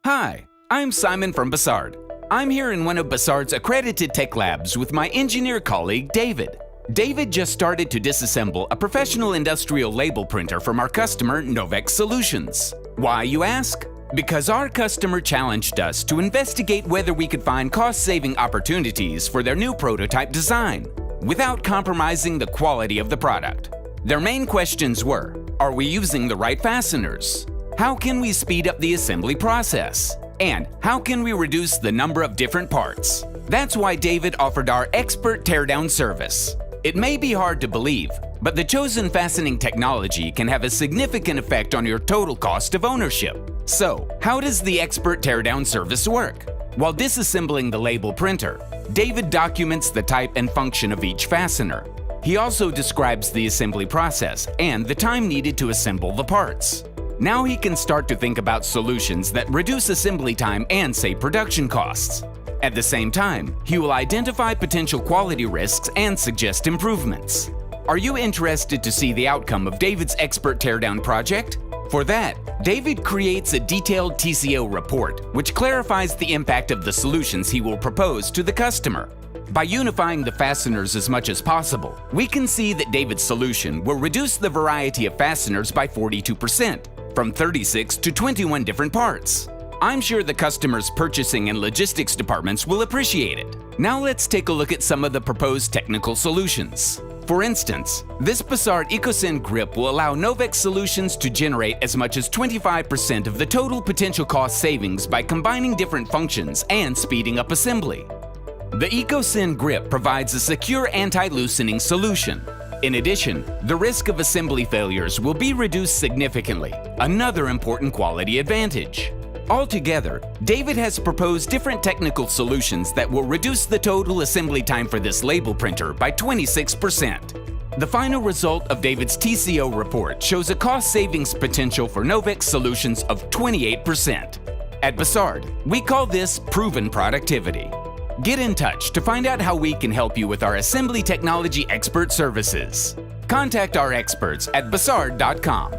Hi, I'm Simon from Bossard. I'm here in one of Bossard's accredited tech labs with my engineer colleague, David. David just started to disassemble a professional industrial label printer from our customer, Novex Solutions. Why, you ask? Because our customer challenged us to investigate whether we could find cost-saving opportunities for their new prototype design, without compromising the quality of the product. Their main questions were, are we using the right fasteners? How can we speed up the assembly process? And how can we reduce the number of different parts? That's why David offered our expert teardown service. It may be hard to believe, but the chosen fastening technology can have a significant effect on your total cost of ownership. So, how does the expert teardown service work? While disassembling the label printer, David documents the type and function of each fastener. He also describes the assembly process and the time needed to assemble the parts. Now he can start to think about solutions that reduce assembly time and save production costs. At the same time, he will identify potential quality risks and suggest improvements. Are you interested to see the outcome of David's expert teardown project? For that, David creates a detailed TCO report, which clarifies the impact of the solutions he will propose to the customer. By unifying the fasteners as much as possible, we can see that David's solution will reduce the variety of fasteners by 42%, from 36 to 21 different parts. I'm sure the customer's purchasing and logistics departments will appreciate it. Now let's take a look at some of the proposed technical solutions. For instance, this Bossard EcoSyn grip will allow Novex Solutions to generate as much as 25% of the total potential cost savings by combining different functions and speeding up assembly. The EcoSyn grip provides a secure anti-loosening solution. In addition, the risk of assembly failures will be reduced significantly, another important quality advantage. Altogether, David has proposed different technical solutions that will reduce the total assembly time for this label printer by 26%. The final result of David's TCO report shows a cost savings potential for Novex Solutions of 28%. At Bossard, we call this proven productivity. Get in touch to find out how we can help you with our assembly technology expert services. Contact our experts at bossard.com.